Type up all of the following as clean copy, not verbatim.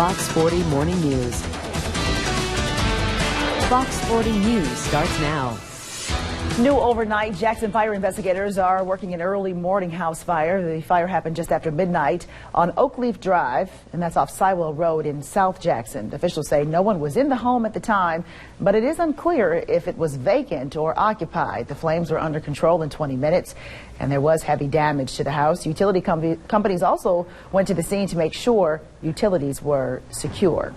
Fox 40 Morning News. Fox 40 News starts now. New overnight, Jackson fire investigators are working an early morning house fire. The fire happened just after midnight on Oakleaf Drive, and that's off Sywell Road in South Jackson. Officials say no one was in the home at the time, but it is unclear if it was vacant or occupied. The flames were under control in 20 minutes, and there was heavy damage to the house. Utility companies also went to the scene to make sure utilities were secure.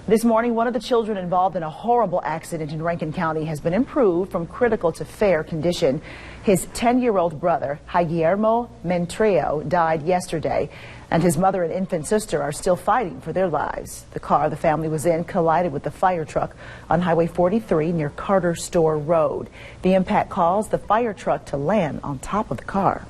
This morning, one of the children involved in a horrible accident in Rankin County has been improved from critical to fair condition. His 10-year-old brother, Guillermo Mentreo, died yesterday, and his mother and infant sister are still fighting for their lives. The car the family was in collided with the fire truck on Highway 43 near Carter Store Road. The impact caused the fire truck to land on top of the car.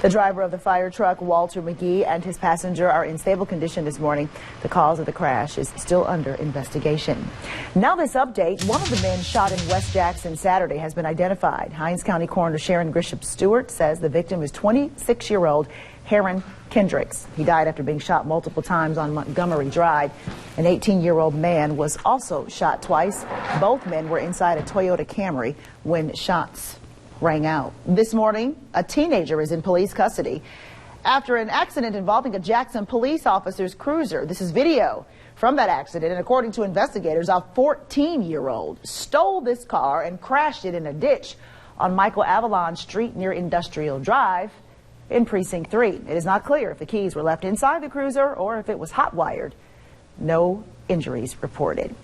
The driver of the fire truck, Walter McGee, and his passenger are in stable condition this morning. The cause of the crash is still under investigation. Now this update, one of the men shot in West Jackson Saturday has been identified. Hinds County Coroner Sharon Grisham Stewart says the victim is 26-year-old Heron Kendricks. He died after being shot multiple times on Montgomery Drive. An 18-year-old man was also shot twice. Both men were inside a Toyota Camry when shots rang out. This morning, a teenager is in police custody after an accident involving a Jackson police officer's cruiser. This is video from that accident, and according to investigators, a 14-year-old stole this car and crashed it in a ditch on Michael Avalon Street near Industrial Drive in Precinct 3. It is not clear if the keys were left inside the cruiser or if it was hot-wired. No injuries reported.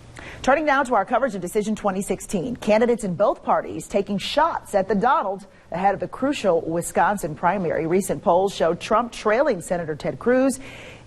Turning now to our coverage of Decision 2016. Candidates in both parties taking shots at the Donald ahead of the crucial Wisconsin primary. Recent polls showed Trump trailing Senator Ted Cruz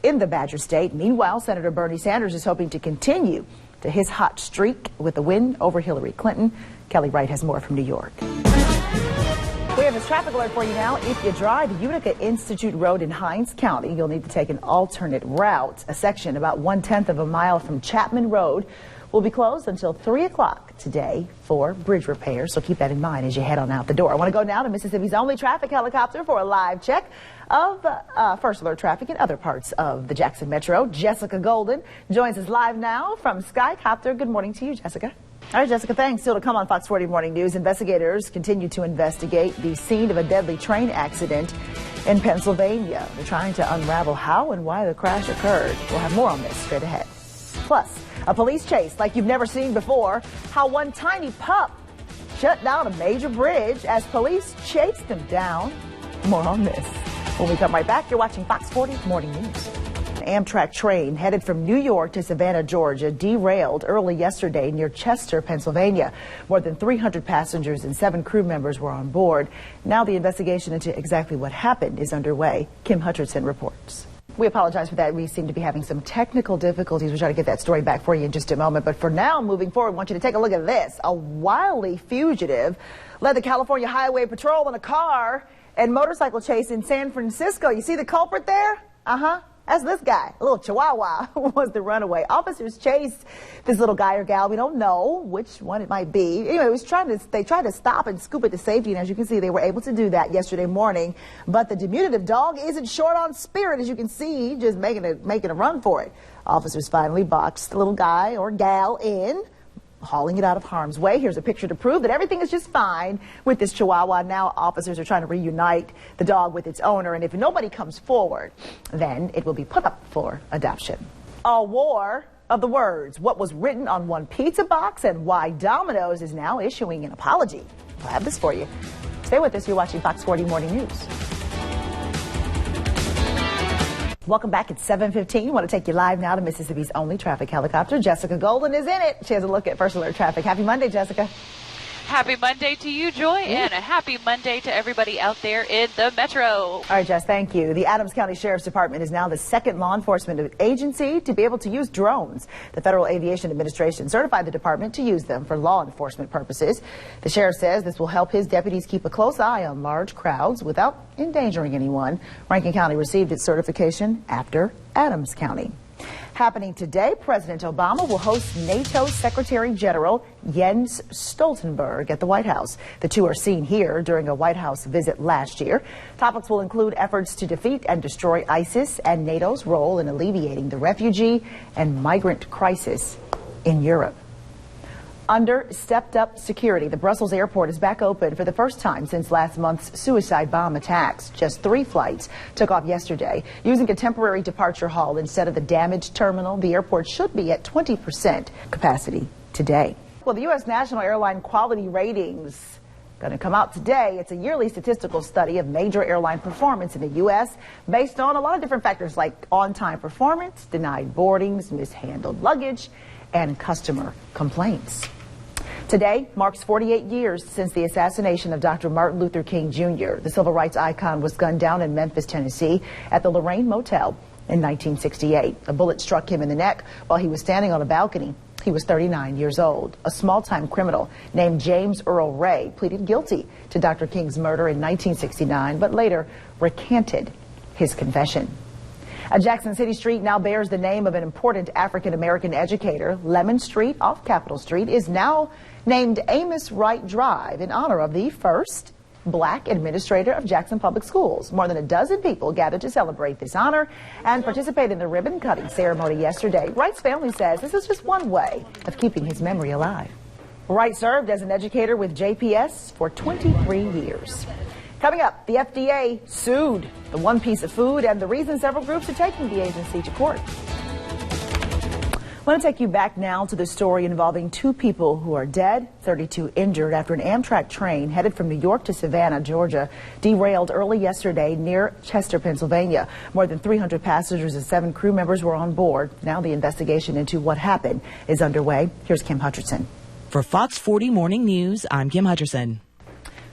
in the Badger State. Meanwhile, Senator Bernie Sanders is hoping to continue to his hot streak with the win over Hillary Clinton. Kelly Wright has more from New York. We have this traffic alert for you now. If you drive Utica Institute Road in Hinds County, you'll need to take an alternate route. A section about 1/10 of a mile from Chapman Road will be closed until 3 o'clock today for bridge repairs, so keep that in mind as you head on out the door. I want to go now to Mississippi's only traffic helicopter for a live check of first alert traffic in other parts of the Jackson Metro. Jessica Golden joins us live now from Skycopter. Good morning to you, Jessica. All right, Jessica, thanks. Still to come on Fox 40 Morning News, investigators continue to investigate the scene of a deadly train accident in Pennsylvania. They're trying to unravel how and why the crash occurred. We'll have more on this straight ahead. Plus, a police chase like you've never seen before. How one tiny pup shut down a major bridge as police chased him down. More on this when we come right back. You're watching Fox 40 Morning News. An Amtrak train headed from New York to Savannah, Georgia, derailed early yesterday near Chester, Pennsylvania. More than 300 passengers and 7 crew members were on board. Now the investigation into exactly what happened is underway. Kim Hutcherson reports. We apologize for that. We seem to be having some technical difficulties. We'll try to get that story back for you in just a moment. But for now, moving forward, I want you to take a look at this. A wily fugitive led the California Highway Patrol in a car and motorcycle chase in San Francisco. You see the culprit there? That's this guy, a little chihuahua, was the runaway. Officers chased this little guy or gal. We don't know which one it might be. Anyway, they tried to stop and scoop it to safety, and as you can see, they were able to do that yesterday morning. But the diminutive dog isn't short on spirit, as you can see, just making a run for it. Officers finally boxed the little guy or gal in, hauling it out of harm's way. Here's a picture to prove that everything is just fine with this chihuahua. Now officers are trying to reunite the dog with its owner, and if nobody comes forward, then it will be put up for adoption. A war of the words. What was written on one pizza box and why Domino's is now issuing an apology. We'll have this for you. Stay with us. You're watching Fox 40 Morning News. Welcome back at 7:15. I want to take you live now to Mississippi's only traffic helicopter. Jessica Golden is in it. She has a look at first alert traffic. Happy Monday, Jessica. Happy Monday to you, Joy, and a happy Monday to everybody out there in the Metro. All right, Jess, thank you. The Adams County Sheriff's Department is now the second law enforcement agency to be able to use drones. The Federal Aviation Administration certified the department to use them for law enforcement purposes. The sheriff says this will help his deputies keep a close eye on large crowds without endangering anyone. Rankin County received its certification after Adams County. Happening today, President Obama will host NATO Secretary General Jens Stoltenberg at the White House. The two are seen here during a White House visit last year. Topics will include efforts to defeat and destroy ISIS and NATO's role in alleviating the refugee and migrant crisis in Europe. Under stepped-up security, the Brussels airport is back open for the first time since last month's suicide bomb attacks. Just 3 flights took off yesterday. Using a temporary departure hall instead of the damaged terminal, the airport should be at 20% capacity today. Well, the U.S. National Airline Quality Ratings going to come out today. It's a yearly statistical study of major airline performance in the U.S. based on a lot of different factors like on-time performance, denied boardings, mishandled luggage, and customer complaints. Today marks 48 years since the assassination of Dr. Martin Luther King Jr. The civil rights icon was gunned down in Memphis, Tennessee at the Lorraine Motel in 1968. A bullet struck him in the neck while he was standing on a balcony. He was 39 years old. A small-time criminal named James Earl Ray pleaded guilty to Dr. King's murder in 1969, but later recanted his confession. A Jackson City street now bears the name of an important African-American educator. Lemon Street off Capitol Street is now named Amos Wright Drive in honor of the first black administrator of Jackson Public Schools. More than a dozen people gathered to celebrate this honor and participate in the ribbon-cutting ceremony yesterday. Wright's family says this is just one way of keeping his memory alive. Wright served as an educator with JPS for 23 years. Coming up, the FDA sued the one piece of food and the reason several groups are taking the agency to court. I want to take you back now to the story involving 2 people who are dead, 32 injured after an Amtrak train headed from New York to Savannah, Georgia, derailed early yesterday near Chester, Pennsylvania. More than 300 passengers and 7 crew members were on board. Now the investigation into what happened is underway. Here's Kim Hutcherson. For Fox 40 Morning News, I'm Kim Hutcherson.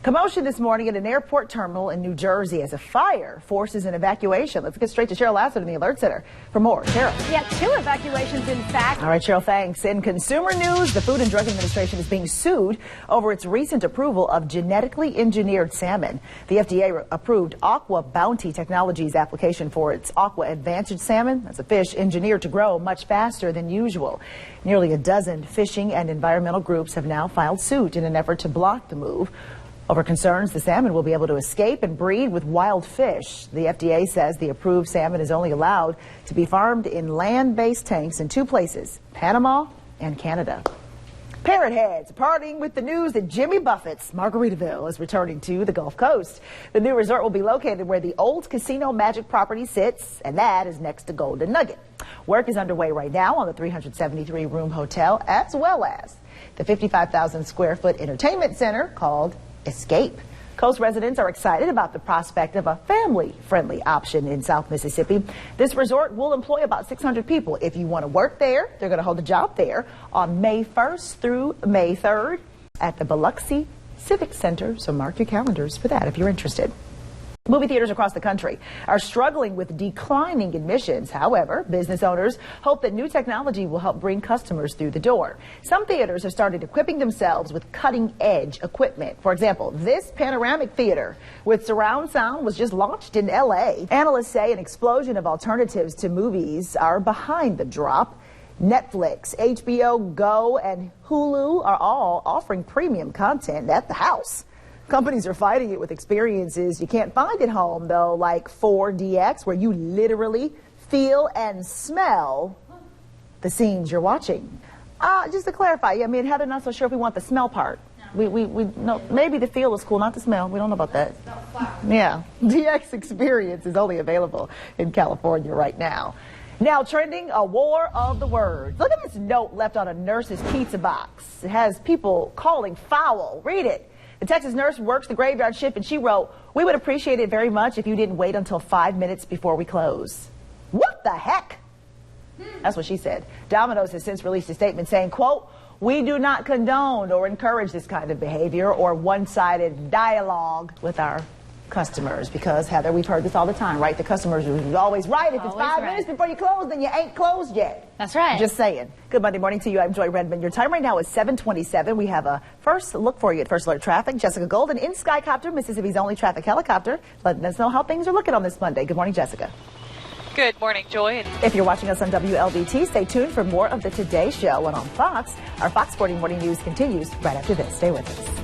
Commotion this morning at an airport terminal in New Jersey as a fire forces an evacuation. Let's get straight to Cheryl Lassiter in the Alert Center for more. Cheryl. Yeah, 2 evacuations, in fact. All right, Cheryl, thanks. In consumer news, the Food and Drug Administration is being sued over its recent approval of genetically engineered salmon. The FDA approved Aqua Bounty Technologies application for its Aqua Advantage salmon. That's a fish engineered to grow much faster than usual. Nearly a dozen fishing and environmental groups have now filed suit in an effort to block the move over concerns the salmon will be able to escape and breed with wild fish. The FDA says the approved salmon is only allowed to be farmed in land-based tanks in 2 places, Panama and Canada. Parrot heads partying with the news that Jimmy Buffett's Margaritaville is returning to the Gulf Coast. The new resort will be located where the old Casino Magic property sits, and that is next to Golden Nugget. Work is underway right now on the 373-room hotel, as well as the 55,000 square foot entertainment center called Escape. Coast residents are excited about the prospect of a family-friendly option in South Mississippi. This resort will employ about 600 people. If you want to work there, they're going to hold a job there on May 1st through May 3rd at the Biloxi Civic Center. So mark your calendars for that if you're interested. Movie theaters across the country are struggling with declining admissions. However, business owners hope that new technology will help bring customers through the door. Some theaters have started equipping themselves with cutting-edge equipment. For example, this panoramic theater with surround sound was just launched in L.A. Analysts say an explosion of alternatives to movies are behind the drop. Netflix, HBO Go, and Hulu are all offering premium content at the house. Companies are fighting it with experiences you can't find at home, though, like 4DX, where you literally feel and smell the scenes you're watching. Just to clarify, I mean, Heather, not so sure if we want the smell part. We no, maybe the feel is cool, not the smell. We don't know about that. Yeah, DX experience is only available in California right now. Now trending, a war of the words. Look at this note left on a nurse's pizza box. It has people calling foul. Read it. The Texas nurse works the graveyard shift, and she wrote, "We would appreciate it very much if you didn't wait until 5 minutes before we close." What the heck? That's what she said. Domino's has since released a statement saying, quote, "We do not condone or encourage this kind of behavior or one-sided dialogue with our customers." Because, Heather, we've heard this all the time, right? The customers are always right. If it's 5 minutes before you close, then you ain't closed yet. That's right. Just saying. Good Monday morning to you. I'm Joy Redmond. Your time right now is 7:27. We have a first look for you at First Alert Traffic. Jessica Golden in Skycopter, Mississippi's only traffic helicopter, letting us know how things are looking on this Monday. Good morning, Jessica. Good morning, Joy. If you're watching us on WLBT, stay tuned for more of the Today Show. And on Fox, our Fox 40 Morning News continues right after this. Stay with us.